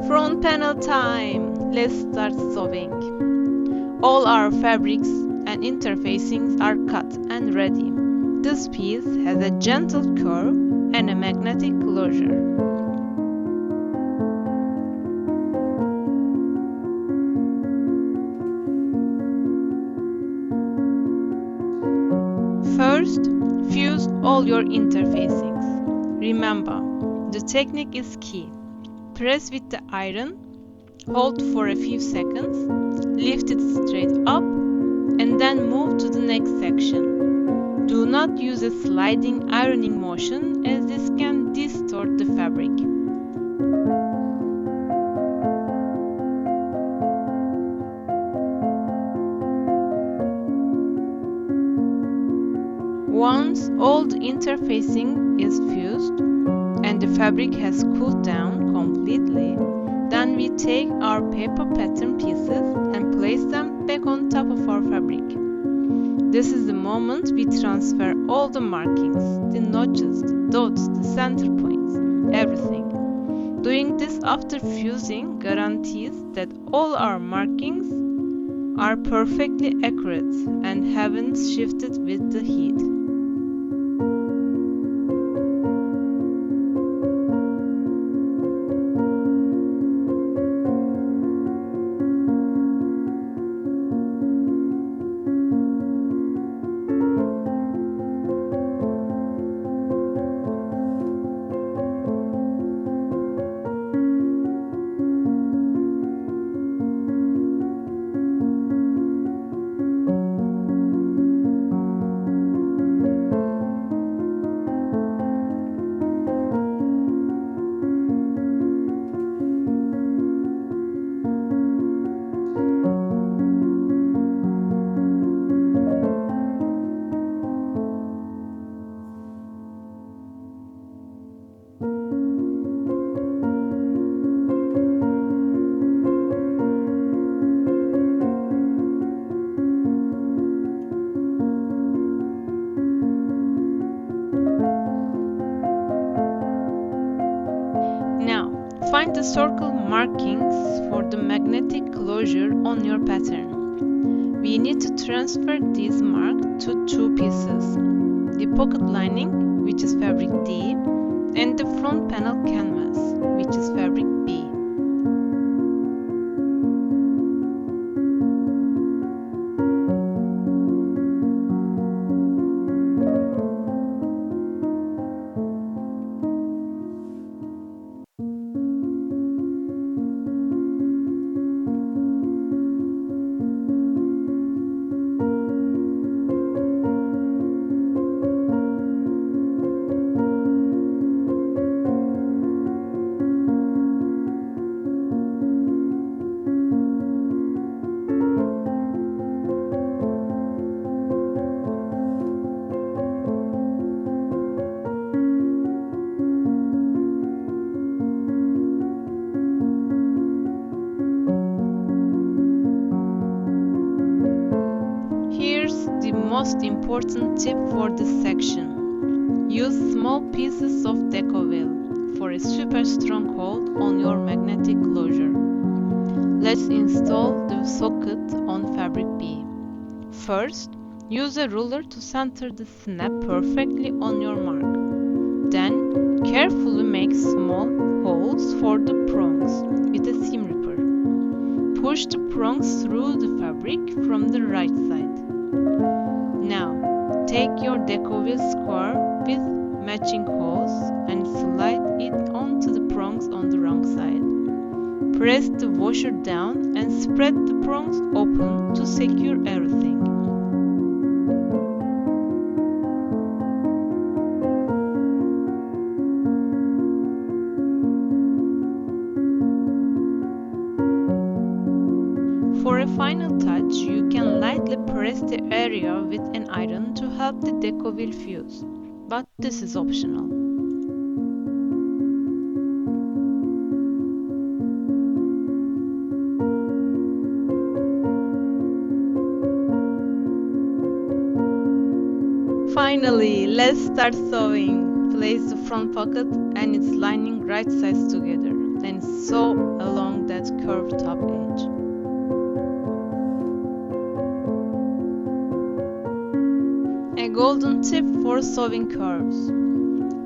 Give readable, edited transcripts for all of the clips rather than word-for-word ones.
Front panel time! Let's start sewing. All our fabrics and interfacings are cut and ready. This piece has a gentle curve and a magnetic closure. First, fuse all your interfacings. Remember, the technique is key. Press with the iron, hold for a few seconds, lift it straight up, and then move to the next section. Do not use a sliding ironing motion as this can distort the fabric. Once all the interfacing is fused and the fabric has cooled down completely, then we take our paper pattern pieces and place them back on top of our fabric. This is the moment we transfer all the markings, the notches, the dots, the center points, everything. Doing this after fusing guarantees that all our markings are perfectly accurate and haven't shifted with the heat. Find the circle markings for the magnetic closure on your pattern. We need to transfer these marks to two pieces, the pocket lining, which is fabric D, and the front panel canvas, which is fabric B. Most important tip for this section: use small pieces of Decovil for a super strong hold on your magnetic closure. Let's install the socket on fabric B. First, use a ruler to center the snap perfectly on your mark. Then, carefully make small holes for the prongs with a seam ripper. Push the prongs through the fabric from the right side. Now, take your Decovil square with matching holes and slide it onto the prongs on the wrong side. Press the washer down and spread the prongs open to secure everything. For a final touch, you can lightly press the area with an iron to help the Decovil fuse, but this is optional. Finally, let's start sewing. Place the front pocket and its lining right sides together. and sew along that curved top edge. A golden tip for sewing curves.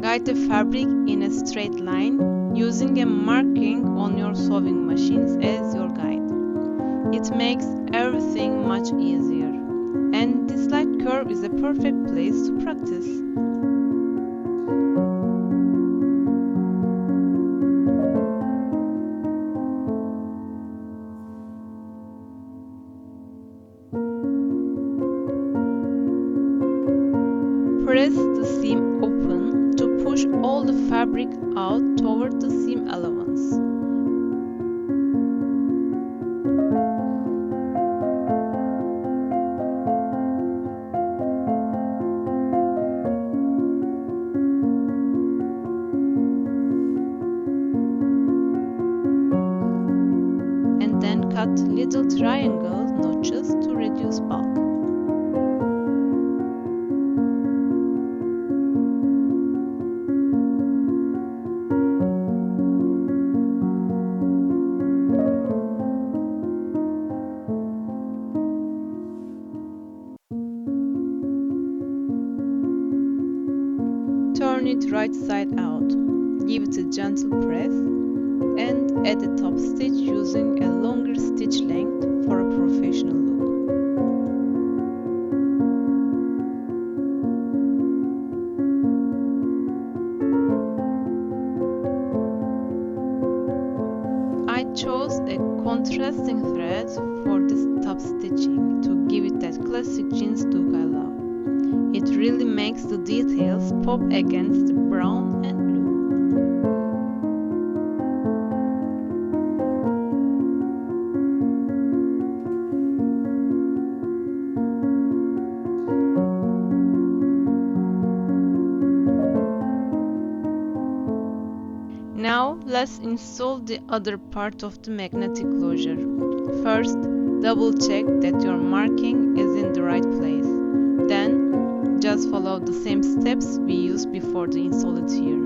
Guide the fabric in a straight line using a marking on your sewing machines as your guide. It makes everything much easier, and this light curve is a perfect place to practice. Press the seam open to push all the fabric out toward the seam allowance. And then cut little triangle notches to reduce bulk. Turn it right side out, give it a gentle press, and add a top stitch using a longer stitch length for a professional look. I chose a contrasting thread for this top stitching to give it that classic jeans look I love. It really makes the details pop against the brown and blue. Now let's install the other part of the magnetic closure. First, double check that your marking is in the right place. Then, just follow the same steps we used before to install it here.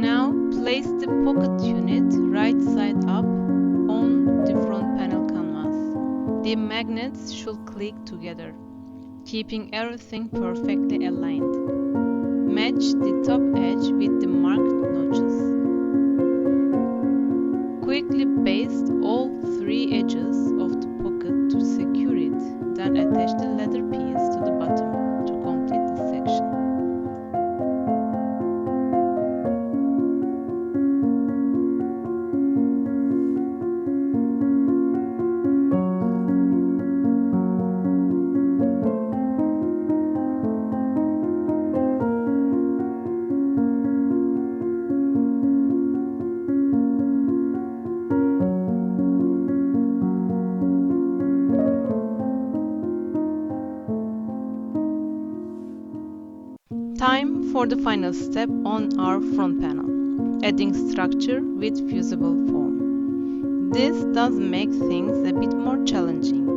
Now place the pocket unit right side up on the front panel canvas. The magnets should click together, keeping everything perfectly aligned. Match the top edge with the marked notches. Quickly baste all three edges of the pocket to secure it, then attach the leather piece to the bottom to complete the section. Time for the final step on our front panel, adding structure with fusible foam. This does make things a bit more challenging.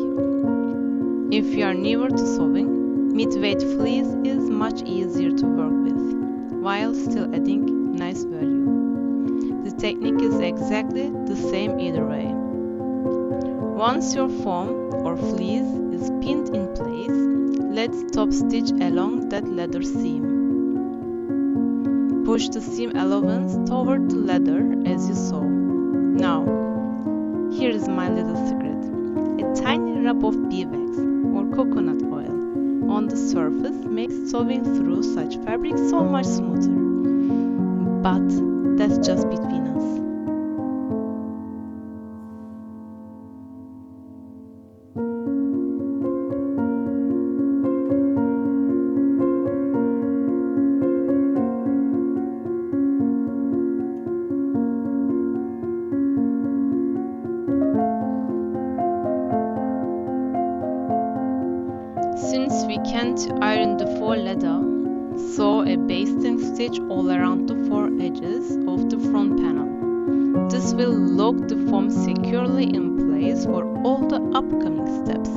If you are newer to sewing, Mid-weight fleece is much easier to work with, while still adding nice value. The technique is exactly the same either way. Once your foam or fleece is pinned in place, let's top stitch along that leather seam. Push the seam allowance toward the leather as you sew. Now, here is my little secret. A tiny rub of beeswax or coconut oil on the surface makes sewing through such fabric so much smoother. But that's just between us. Since we can't iron the faux leather, sew a basting stitch all around the four edges of the front panel. This will lock the foam securely in place for all the upcoming steps.